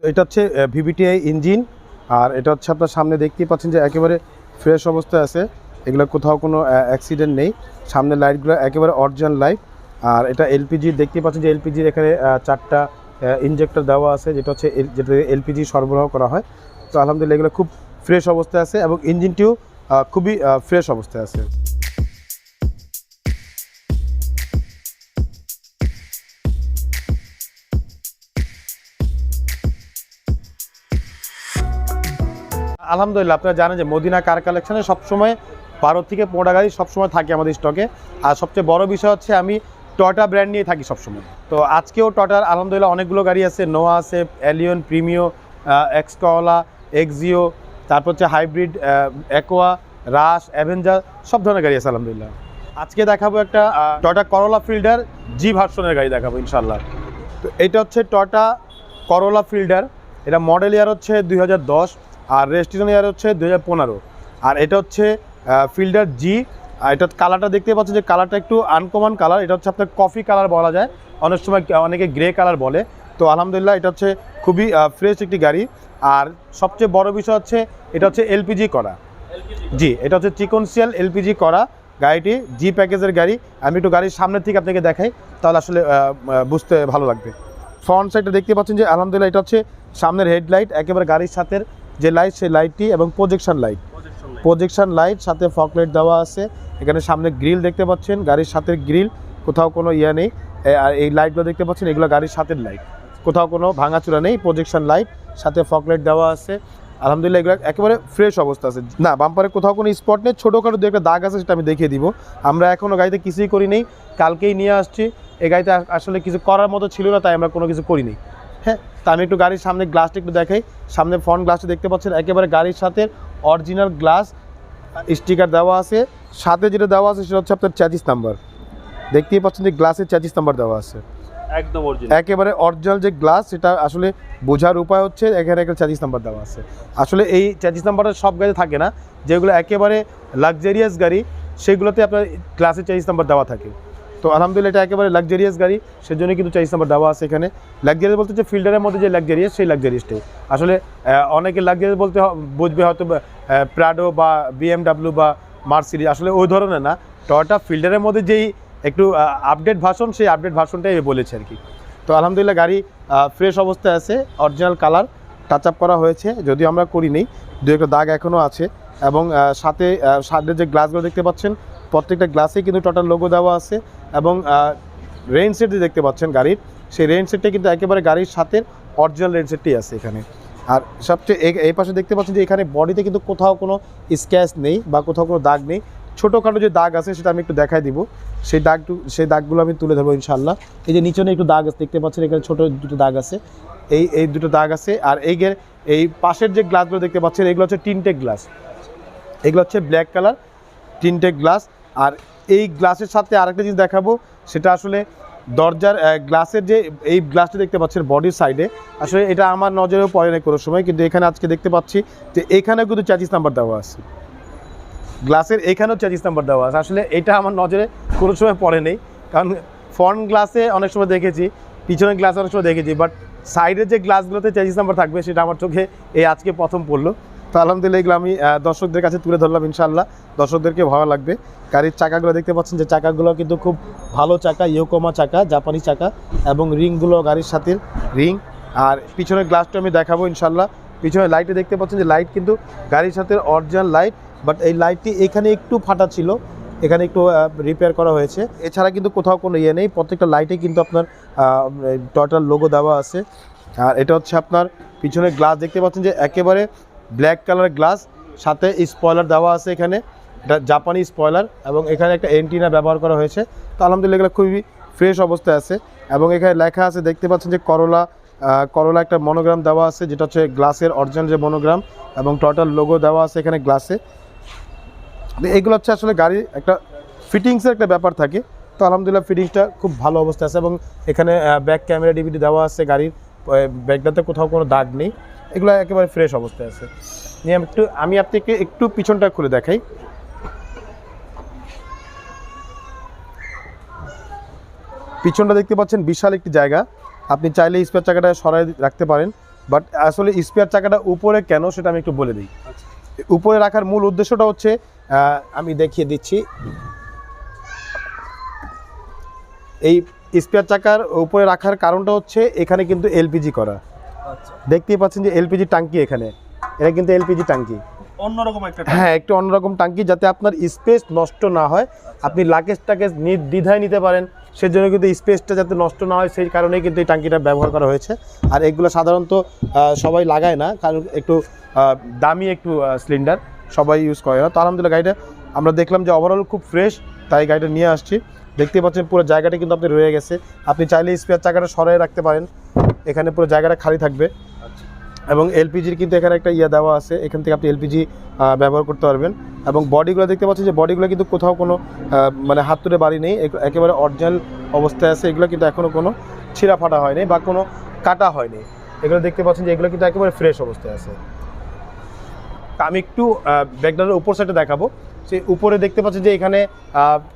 এটা হচ্ছে VVTi engine, আর এটা হচ্ছে আপনার সামনে দেখতেই পাচ্ছেন যে একেবারে ফ্রেশ অবস্থায় আছে, এগুলো কোথাও কোনো অ্যাক্সিডেন্ট নেই। সামনে লাইটগুলো একেবারে অরিজিনাল লাইট। আর এটা এলপিজি দেখতেই পাচ্ছেন যে এলপিজির এখানে 4টা ইনজেক্টর দেওয়া আছে, যেটা হচ্ছে যেটা এলপিজি সরবরাহ করা হয়। তো আলহামদুলিল্লাহ এগুলো খুব ফ্রেশ অবস্থায় আছে এবং ইঞ্জিনটিও খুবই ফ্রেশ অবস্থায় আছে। আলহামদুলিল্লাহ আপনারা জানেন যে মদিনা কার কালেকশনে সবসময় 12 থেকে 15টা গাড়ি সবসময় থাকে আমাদের স্টকে। আর সবচেয়ে বড় বিষয় হচ্ছে আমি টয়োটা ব্র্যান্ড নিয়ে থাকি সবসময়। তো আজকেও টয়োটার আলহামদুলিল্লাহ অনেকগুলো গাড়ি আছে, নোয়া আছে, এলিয়ন, প্রিমিও, এক্সকলা, এক্সিও, তারপর হচ্ছে হাইব্রিড, অ্যাকোয়া, রাশ, অ্যাভেঞ্জার, সব ধরনের গাড়ি আছে আলহামদুলিল্লাহ। আজকে দেখাবো একটা টয়োটা করোলা ফিল্ডার জি ভার্সনের গাড়ি দেখাবো ইনশাল্লাহ। তো এটা হচ্ছে টয়োটা করোলা ফিল্ডার, এটা মডেল ইয়ার হচ্ছে 2010 আর রেজিস্ট্রেশন ইয়ার হচ্ছে 2015। আর এটা হচ্ছে ফিল্ডার জি। আর এটা কালারটা দেখতে পাচ্ছেন যে কালারটা একটু আনকমন কালার, এটা হচ্ছে আপনার কফি কালার বলা যায়, অনেক সময় অনেকে গ্রে কালার বলে। তো আলহামদুলিল্লাহ এটা হচ্ছে খুবই ফ্রেশ একটি গাড়ি। আর সবচেয়ে বড় বিষয় হচ্ছে এটা হচ্ছে এলপিজি করা। জি, এটা হচ্ছে চিকনশিয়াল এলপিজি করা গাড়িটি, জি প্যাকেজের গাড়ি। আমি একটু গাড়ির সামনের থেকে আপনাকে দেখাই, তাহলে আসলে বুঝতে ভালো লাগবে। ফ্রন্ট সাইডটা দেখতে পাচ্ছেন যে আলহামদুলিল্লাহ এটা হচ্ছে সামনের হেডলাইট, একেবারে গাড়ির সাথে যে লাইট সেই লাইটটি, এবং প্রজেকশন লাইট সাথে ফগ লাইট দেওয়া আছে। এখানে সামনে গ্রিল দেখতে পাচ্ছেন, গাড়ির সাথে গ্রিল, কোথাও কোনো নেই। আর এই লাইটগুলো দেখতে পাচ্ছেন এগুলো গাড়ির সাথে লাইট, কোথাও কোনো ভাঙাচুরা নেই। প্রজেকশন লাইট সাথে ফগ লাইট দেওয়া আছে। আলহামদুলিল্লাহ এগুলো একেবারে ফ্রেশ অবস্থা আছে। না, বাম্পারে কোথাও কোনো স্পট নেই, ছোটোখাটো দু একটা দাগ আছে, সেটা আমি দেখিয়ে দিব। আমরা এখনও গাড়িতে কিছুই করি নেই, কালকেই নিয়ে আসছি। এই গাড়িতে আসলে কিছু করার মতো ছিল না, তাই আমরা কোনো কিছু করিনি। হ্যাঁ, তা আমি একটু গাড়ির সামনে গ্লাসটা একটু দেখাই। সামনে ফ্রন্ট গ্লাসটা দেখতে পাচ্ছেন একেবারে গাড়ির সাথে অরিজিনাল গ্লাস স্টিকার দেওয়া আছে। সাথে যেটা দেওয়া আছে সেটা হচ্ছে আপনার চ্যাজিস নাম্বার, দেখতেই পাচ্ছেন যে গ্লাসের চ্যাজিস নাম্বার দেওয়া আছে, একদম অরিজিনাল, একেবারে অরিজিনাল যে গ্লাস, সেটা আসলে বোঝার উপায় হচ্ছে এখানে একটা চ্যাজিস নাম্বার দেওয়া আছে। আসলে এই চ্যাজিস নাম্বারটা সব গাড়ি থাকে না, যেগুলো একেবারে লাক্সারিয়াস গাড়ি সেগুলোতে আপনার গ্লাসের চ্যাজিস নাম্বার দেওয়া থাকে। তো আলহামদুলিল্লাহ এটা একেবারে লাক্সারিয়াস গাড়ি, সেজন্য কিন্তু চ্যাজিস নাম্বার দেওয়া আছে এখানে। লাক্সারিয়াস বলতে যে ফিল্ডারের মধ্যে যে লাক্সারিয়াস, সেই লাক্সারিয়াসটাই আসলে অনেকে লাক্সারিয়াস বলতে বুঝবে হয়তো প্রাডো বা বিএমডাব্লিউ বা মার্সিডিজ, আসলে ওই ধরনের না। টয়োটা ফিল্ডারের মধ্যে যেই একটু আপডেট ভার্সন, সেই আপডেট ভার্সনটাই বলেছে আর কি। তো আলহামদুলিল্লাহ গাড়ি ফ্রেশ অবস্থায় আছে, অরিজিনাল কালার, টাচ আপ করা হয়েছে, যদিও আমরা করি নেই, দু একটা দাগ এখনও আছে। এবং সাথে যে গ্লাসগুলো দেখতে পাচ্ছেন প্রত্যেকটা গ্লাসে কিন্তু টোটাল লোগো দেওয়া আছে। এবং রেইন সেট যে দেখতে পাচ্ছেন গাড়ির, সেই রেইন সেটটা কিন্তু একেবারে গাড়ির সাথে অরিজিনাল রেইন সেটটাই আছে এখানে। আর সবচেয়ে এই পাশে দেখতে পাচ্ছেন যে এখানে বডিতে কিন্তু কোথাও কোনো স্ক্র্যাচ নেই বা কোথাও কোনো দাগ নেই। ছোটোখাটো যে দাগ আছে সেটা আমি একটু দেখাই দিব, সেই দাগগুলো আমি তুলে ধরবো ইনশাল্লাহ। এই যে নিচনে একটু দাগ আছে দেখতে পাচ্ছেন, এখানে ছোটো দুটো দাগ আছে, এই দুটো দাগ আছে। আর এই পাশের যে গ্লাসগুলো দেখতে পাচ্ছেন এগুলো হচ্ছে টিনটেক গ্লাস, এগুলো হচ্ছে ব্ল্যাক কালার টিনটেক গ্লাস। আর এই গ্লাসের সাথে আরেকটা জিনিস দেখাবো, সেটা আসলে দরজার গ্লাসের যে এই গ্লাসটা দেখতে পাচ্ছেন বডির সাইডে, আসলে এটা আমার নজরেও পড়ে না কোনো সময়, কিন্তু এখানে আজকে দেখতে পাচ্ছি যে এখানেও কিন্তু চ্যাজিস নাম্বার দেওয়া আছে, গ্লাসের এখানেও চ্যাজিস নাম্বার দেওয়া আছে। আসলে এটা আমার নজরে কোনো সময় পড়ে নেই, কারণ ফ্রন্ট গ্লাসে অনেক সময় দেখেছি, পিছনের গ্লাসে অনেক সময় দেখেছি, বাট সাইডের যে গ্লাসগুলোতে চ্যাজিস নাম্বার থাকবে সেটা আমার চোখে এই আজকে প্রথম পড়লো। তো আলহামদুলিল্লাহ এগুলো আমি দর্শকদের কাছে তুলে ধরলাম, ইনশাআল্লাহ দর্শকদেরকে ভালো লাগবে। গাড়ির চাকাগুলো দেখতে পাচ্ছেন যে চাকাগুলো কিন্তু খুব ভালো চাকা, ইয়োকোমা চাকা, জাপানি চাকা, এবং রিংগুলো গাড়ির সাথে রিং। আর পিছনের গ্লাসটা আমি দেখাবো ইনশাআল্লাহ। পিছনে লাইটে দেখতে পাচ্ছেন যে লাইট কিন্তু গাড়ির সাথে অরিজিনাল লাইট, বাট এই লাইটটি এখানে একটু ফাটা ছিল, এখানে একটু রিপেয়ার করা হয়েছে। এছাড়া কিন্তু কোথাও কোনো নেই, প্রত্যেকটা লাইটে কিন্তু আপনার টয়োটার লোগো দেওয়া আছে। আর এটা হচ্ছে আপনার পিছনের গ্লাস দেখতে পাচ্ছেন যে একেবারে ব্ল্যাক কালার গ্লাস, সাথে স্পয়লার দেওয়া আছে এখানে, এটা জাপানি স্পয়লার, এবং এখানে একটা এন্টিনা ব্যবহার করা হয়েছে। তো আলহামদুলিল্লাহ এগুলো খুবই ফ্রেশ অবস্থায় আছে। এবং এখানে লেখা আছে দেখতে পাচ্ছেন যে করোলা একটা মনোগ্রাম দেওয়া আছে, যেটা হচ্ছে গ্লাসের অরিজিনাল যে মনোগ্রাম, এবং টয়োটার লোগো দেওয়া আছে এখানে গ্লাসে। এগুলো হচ্ছে আসলে গাড়ির একটা ফিটিংসের একটা ব্যাপার থাকে। তো আলহামদুলিল্লাহ ফিটিংসটা খুব ভালো অবস্থা আছে, এবং এখানে ব্যাক ক্যামেরা ডিভিডি দেওয়া আছে, গাড়ির ব্যাকটাতে কোথাও কোনো দাগ নেই, এগুলো একেবারে ফ্রেশ অবস্থায় আছে। আমি আপনাকে একটু পিছনটা খুলে দেখাই। পিছনটা দেখতে পাচ্ছেন বিশাল একটি জায়গা, আপনি চাইলে স্পেয়ার চাকাটা সরাই রাখতে পারেন। বাট আসলে স্পেয়ার চাকাটা উপরে কেন সেটা আমি একটু বলে দিই। উপরে রাখার মূল উদ্দেশ্যটা হচ্ছে আমি দেখিয়ে দিচ্ছি। এই স্পেয়ার চাকার উপরে রাখার কারণটা হচ্ছে এখানে কিন্তু এলপিজি করা, দেখতেই পাচ্ছেন যে এলপিজি ট্যাঙ্কি, এখানে এটা কিন্তু এলপিজি ট্যাঙ্কি, অন্যরকম একটা হ্যাঁ একটু অন্যরকম ট্যাঙ্কি, যাতে আপনার স্পেস নষ্ট না হয়, আপনি লাগেজ টাগেজ দ্বিধায় নিতে পারেন, সেজন্য কিন্তু স্পেসটা যাতে নষ্ট না হয় সেই কারণেই কিন্তু এই ট্যাঙ্কিটা ব্যবহার করা হয়েছে। আর এগুলো সাধারণত সবাই লাগায় না, কারণ একটু দামি একটু সিলিন্ডার, সবাই ইউজ করে না। তো আলহামদুলিল্লাহ গাড়িটা আমরা দেখলাম যে ওভারঅল খুব ফ্রেশ, তাই গাড়িটা নিয়ে আসছি। দেখতে পাচ্ছেন পুরো জায়গাটা কিন্তু আপনি রয়ে গেছে, আপনি চাইলে স্পেয়ার চাকাটা সরাই রাখতে পারেন, এখানে পুরো জায়গাটা খালি থাকবে। এবং এলপিজির কিন্তু এখানে একটা দেওয়া আছে, এখান থেকে আপনি এলপিজি ব্যবহার করতে পারবেন। এবং বডিগুলো দেখতে পাচ্ছেন যে বডিগুলো কিন্তু কোথাও কোনো মানে হাত তুলে বাড়ি নেই, একেবারে অরিজিনাল অবস্থায় আছে। এগুলো কিন্তু এখনও কোনো ছিঁড়া ফাটা হয়নি বা কোনো কাটা হয়নি, এগুলো দেখতে পাচ্ছেন যে এগুলো কিন্তু একেবারে ফ্রেশ অবস্থায় আছে। তা আমি একটু ব্যাকগ্রাউন্ডের উপর সাইডে দেখাবো, সেই উপরে দেখতে পাচ্ছেন যে এখানে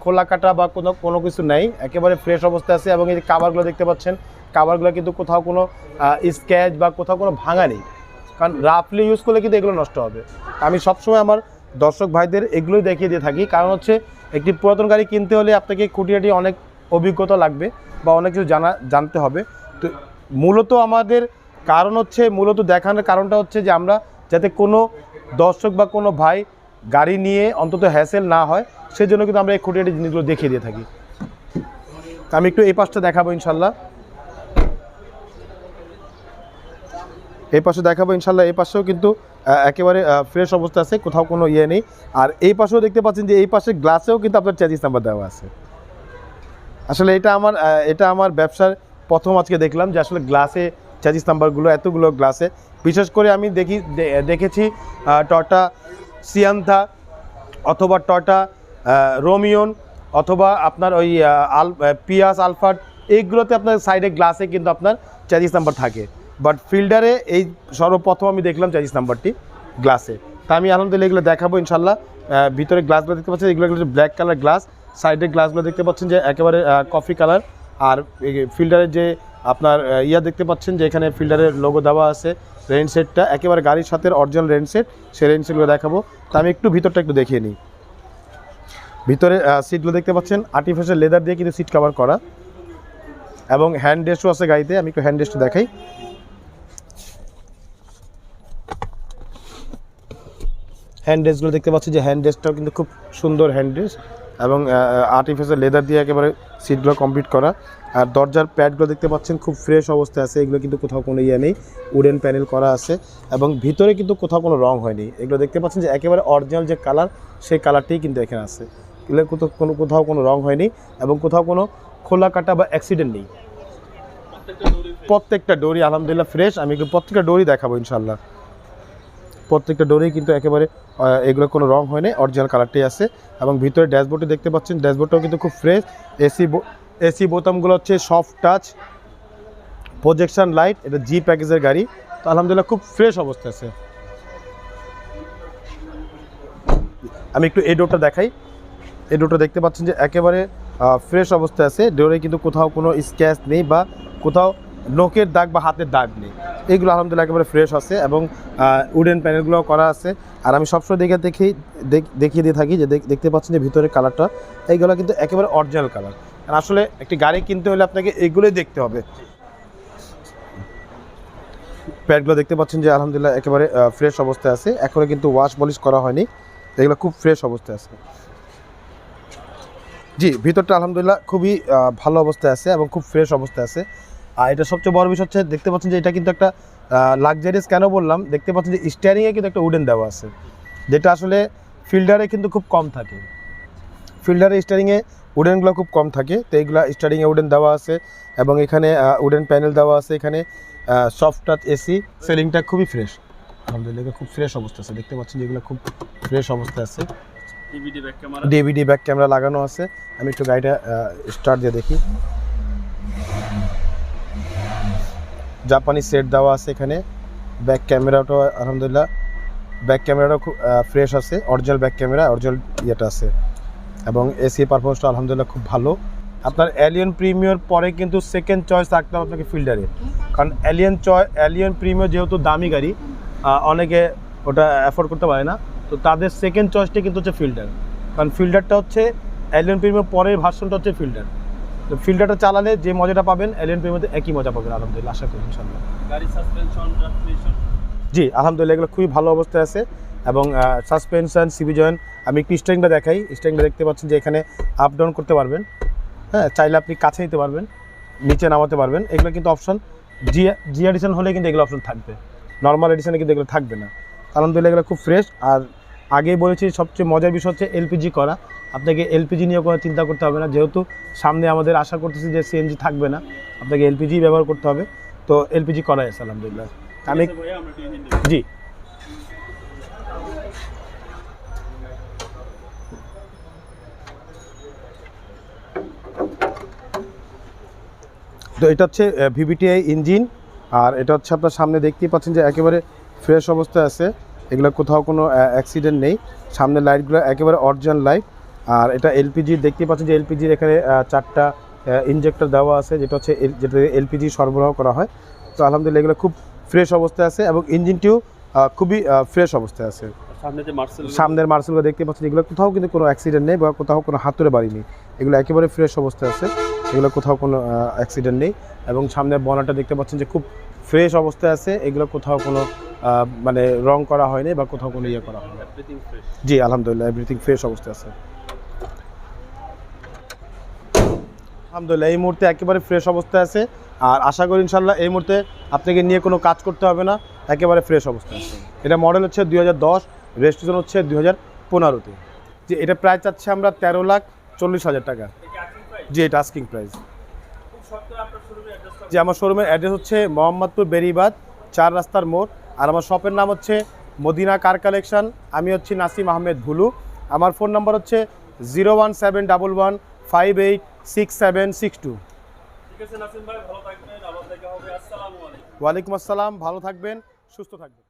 খোলা কাটা বা কোনো কিছু নেই, একেবারে ফ্রেশ অবস্থায় আছে। এবং এই যে কাভারগুলো দেখতে পাচ্ছেন, কাভারগুলো কিন্তু কোথাও কোনো স্ক্র্যাচ বা কোথাও কোনো ভাঙা নেই, কারণ রাফলি ইউজ করলে কিন্তু এগুলো নষ্ট হবে। আমি সবসময় আমার দর্শক ভাইদের এগুলোই দেখিয়ে দিয়ে থাকি, কারণ হচ্ছে একটি পুরাতন গাড়ি কিনতে হলে আপনাকে খুঁটিনাটি অনেক অভিজ্ঞতা লাগবে বা অনেক কিছু জানতে হবে। তো মূলত আমাদের কারণ হচ্ছে, মূলত দেখানোর কারণটা হচ্ছে যে আমরা যাতে কোনো দর্শক বা কোনো ভাই গাড়ি নিয়ে অন্তত হ্যাসেল না হয়, সেজন্য কিন্তু আমরা এই খুঁটিনাটি জিনিসগুলো দেখিয়ে দিয়ে থাকি। আমি একটু এই পাশটা দেখাবো ইনশাল্লাহ, এই পাশে দেখাবো ইনশাল্লাহ। এই পাশেও কিন্তু একেবারে ফ্রেশ অবস্থা আছে, কোথাও কোনো নেই। আর এই পাশেও দেখতে পাচ্ছেন যে এই পাশে গ্লাসেও কিন্তু আপনার চেজিস নাম্বার দেওয়া আছে। আসলে এটা আমার ব্যবসার প্রথম আজকে দেখলাম যে আসলে গ্লাসে চেজিস নাম্বারগুলো, এতগুলো গ্লাসে। বিশেষ করে আমি দেখেছি টয়োটা সিয়ান্থা অথবা টয়োটা রোমিয়ন অথবা আপনার ওই পিয়াস আলফার্ড, এইগুলোতে আপনার সাইডে গ্লাসে কিন্তু আপনার চেজিস নাম্বার থাকে। বাট ফিল্ডারে এই সর্বপ্রথম আমি দেখলাম চেজিস নাম্বারটি গ্লাসে। তা আমি আলহামদুলিল্লাহ এগুলো দেখাবো ইনশাল্লাহ। ভিতরে গ্লাসগুলো দেখতে পাচ্ছেন, এগুলো ব্ল্যাক কালার গ্লাস, সাইডের গ্লাসগুলো দেখতে পাচ্ছেন যে একেবারে কফি কালার। আর ফিল্ডারের যে আপনার দেখতে পাচ্ছেন যে এখানে ফিল্ডারের লোগো দেওয়া আছে, রেইন সেটটা একেবারে গাড়ির সাথে অরিজিনাল রেইন সেট, সেই রেইন সেটগুলো দেখাবো। তা আমি একটু ভিতরটা একটু দেখিয়ে নিই। ভিতরে সিটগুলো দেখতে পাচ্ছেন আর্টিফিশিয়াল লেদার দিয়ে কিন্তু সিট কভার করা, এবং হ্যান্ড রেস্টও আছে গাড়িতে। আমি একটু হ্যান্ড রেস্ট দেখাই। হ্যান্ড রেস্টগুলো দেখতে পাচ্ছি যে হ্যান্ড রেস্টটাও কিন্তু খুব সুন্দর হ্যান্ড রেস্ট, এবং আর্টিফিশিয়াল লেদার দিয়ে একেবারে সিটগুলো কমপ্লিট করা। আর দরজার প্যাডগুলো দেখতে পাচ্ছেন খুব ফ্রেশ অবস্থায় আছে, এগুলো কিন্তু কোথাও কোনো নেই, উডেন প্যানেল করা আছে। এবং ভিতরে কিন্তু কোথাও কোনো রং হয়নি, এগুলো দেখতে পাচ্ছেন যে একেবারে অরিজিনাল যে কালার, সেই কালারটাই কিন্তু এখানে আছে। এগুলো কোথাও কোনো রং হয়নি, এবং কোথাও কোনো খোলা কাটা বা অ্যাক্সিডেন্ট নেই। প্রত্যেকটা ডোরি আলহামদুলিল্লাহ ফ্রেশ। আমি একটু প্রত্যেকটা ডোরি দেখাবো ইনশাল্লাহ। প্রত্যেকটা ডোরেই কিন্তু একেবারে এগুলো কোনো রং হয়নি, অরিজিনাল কালারটাই আছে। এবং ভিতরে ড্যাশবোর্ডে দেখতে পাচ্ছেন, ড্যাশবোর্ডটাও কিন্তু খুব ফ্রেশ। এসি বোতামগুলো হচ্ছে সফট টাচ, প্রজেকশন লাইট, এটা জি প্যাকেজের গাড়ি। তো আলহামদুলিল্লাহ খুব ফ্রেশ অবস্থা আছে। আমি একটু এই ডোরটা দেখাই। এই ডোরটা দেখতে পাচ্ছেন যে একেবারে ফ্রেশ অবস্থায় আছে, ডোরে কিন্তু কোথাও কোনো স্ক্র্যাচ নেই বা কোথাও নখের দাগ বা হাতের দাগ নেই, এইগুলো আলহামদুলিল্লাহ একেবারে ফ্রেশ আছে। এবং উডেন প্যানেলগুলো করা আছে। আর আমি সবসময় দেখিয়ে দিয়ে থাকি যে দেখতে পাচ্ছেন যে ভিতরের কালারটা, এইগুলো কিন্তু একেবারে অরিজিনাল কালার। আর আসলে একটি গাড়ি কিনতে হলে আপনাকে এগুলোই দেখতে হবে। প্যাডগুলো দেখতে পাচ্ছেন যে আলহামদুলিল্লাহ একেবারে ফ্রেশ অবস্থায় আছে, এখনও কিন্তু ওয়াশ পলিশ করা হয়নি, এগুলো খুব ফ্রেশ অবস্থায় আছে। জি, ভিতরটা আলহামদুলিল্লাহ খুবই ভালো অবস্থায় আছে এবং খুব ফ্রেশ অবস্থায় আছে। আর এটা সবচেয়ে বড় বিষয় হচ্ছে, দেখতে পাচ্ছেন যে এটা কিন্তু একটা লাক্সারিয়াস কেন বললাম, দেখতে পাচ্ছেন যে স্টিয়ারিংয়ে কিন্তু একটা উডেন দেওয়া আছে, যেটা আসলে ফিল্ডারে কিন্তু খুব কম থাকে। ফিল্ডারে স্টিয়ারিংয়ে উডেনগুলো খুব কম থাকে, তো এইগুলো স্টিয়ারিংয়ে উডেন দেওয়া আছে। এবং এখানে উডেন প্যানেল দেওয়া আছে, এখানে সফট টাচ এসি, সেলিংটা খুবই ফ্রেশ আলহামদুলিল্লাহ, খুব ফ্রেশ অবস্থা আছে। দেখতে পাচ্ছেন যেগুলো খুব ফ্রেশ অবস্থায় আছে। ডিভিডি ব্যাক ক্যামেরা লাগানো আছে। আমি একটু গাড়িটা স্টার্ট দিয়ে দেখি। জাপানি সেট দেওয়া আছে এখানে। ব্যাক ক্যামেরাটাও আলহামদুলিল্লাহ, ব্যাক ক্যামেরাটাও খুব ফ্রেশ আছে, অরিজিনাল ব্যাক ক্যামেরা, অরিজিনাল ইয়েটা আছে। এবং এসি পারফরমেন্সটা আলহামদুলিল্লাহ খুব ভালো। আপনার এলিয়ন প্রিমিয়ার পরে কিন্তু সেকেন্ড চয়েস রাখতে হবে আপনাকে ফিল্ডারে, কারণ এলিয়ন প্রিমিয়ার যেহেতু দামি গাড়ি, অনেকে ওটা অ্যাফোর্ড করতে পারে না, তো তাদের সেকেন্ড চয়েসটা কিন্তু হচ্ছে ফিল্ডার, কারণ ফিল্ডারটা হচ্ছে এলিয়ন প্রিমিয়ার পরের ভার্সনটা হচ্ছে ফিল্ডার। তো ফিল্ডারটা চালালে যে মজাটা পাবেন এলিয়ন প্রিমিয়ারতে একই মজা পাবেন আলহামদুলিল্লাহ, আশা করি ইনশাআল্লাহ। গাড়ি সাসপেনশন, ট্রান্সমিশন? জি আলহামদুলিল্লাহ এগুলো খুবই ভালো অবস্থায় আছে, এবং সাসপেনশন, সিবি জয়েন্ট, আমি একটু স্টিয়ারিংটা দেখাই। স্টিয়ারিংটা দেখতে পাচ্ছেন যে এখানে আপ ডাউন করতে পারবেন, হ্যাঁ, চাইলে আপনি কাছে নিতে পারবেন, নিচে নামাতে পারবেন, এগুলো কিন্তু অপশন জি এডিশন হলে কিন্তু এগুলো অপশন থাকবে, নর্মাল এডিশনে কিন্তু এগুলো থাকবে না। আলহামদুলিল্লাহ এগুলো খুব ফ্রেশ। আর আগেই বলেছি সবচেয়ে মজার বিষয় হচ্ছে এলপিজি করা, আপনাকে এলপিজি নিয়ে কোনো চিন্তা করতে হবে না, যেহেতু সামনে আমাদের আশা করতেছি যে সিএনজি থাকবে না, আপনাকে এলপিজি ব্যবহার করতে হবে, তো এলপিজি করা আছে আলহামদুলিল্লাহ। আমি জি তো এটা হচ্ছে ভিভিটিআই ইঞ্জিন, আর এটা হচ্ছে আপনার সামনে দেখতেই পাচ্ছেন যে একেবারে ফ্রেশ অবস্থায় আছে, এগুলো কোথাও কোনো অ্যাক্সিডেন্ট নেই, সামনে লাইটগুলো একেবারে অরিজিনাল লাইট। আর এটা এলপিজি দেখতেই পাচ্ছেন যে এলপিজির এখানে 4টা ইনজেক্টর দেওয়া আছে, যেটা হচ্ছে যেটা এলপিজি সরবরাহ করা হয়। তো আলহামদুলিল্লাহ এগুলো খুব ফ্রেশ অবস্থায় আছে, এবং ইঞ্জিনটিও খুবই ফ্রেশ অবস্থায় আছে। সামনের মার্সেলগুলো দেখতে পাচ্ছেন, এগুলো কোথাও কিন্তু কোনো অ্যাক্সিডেন্ট নেই বা কোথাও কোনো হাতুড়ে বাড়ি নেই, এগুলো একেবারে ফ্রেশ অবস্থায় আছে, এগুলো কোথাও কোনো অ্যাক্সিডেন্ট নেই। এবং সামনের বনারটা দেখতে পাচ্ছেন যে খুব ফ্রেশ অবস্থায় আছে, এগুলো কোথাও কোনো মানে রং করা হয়নি বা কোথাও কোনো ইয়ে করা হয়নি। জি আলহামদুলিল্লাহ এভরিথিং ফ্রেশ অবস্থায় আছে আলহামদুলিল্লাহ, এই মুহূর্তে একেবারে ফ্রেশ অবস্থায় আছে। আর আশা করি ইনশাল্লাহ এই মুহূর্তে আপনাকে নিয়ে কোনো কাজ করতে হবে না, একেবারে ফ্রেশ অবস্থায় আছে। এটা মডেল হচ্ছে 2010, রেজিস্ট্রেশন হচ্ছে 2015-তে। যে এটা প্রাইস চাচ্ছে আমরা 13,40,000 টাকা। জি এটা আস্কিং প্রাইস। যে আমার শোরুমের অ্যাড্রেস হচ্ছে মোহাম্মদপুর বেরিবাদ 4 রাস্তার মোড়, আর আমার শপের নাম হচ্ছে মদিনা কার কালেকশন। আমি হচ্ছি নাসিম আহমেদ ভুলু। আমার ফোন নাম্বার হচ্ছে 01711586762। ঠিক আছে নাসিম ভাই, ভালো থাকবেন, আবার দেখা হবে। আসসালামু আলাইকুম। ওয়ালাইকুম আসসালাম, ভালো থাকবেন, সুস্থ থাকবেন।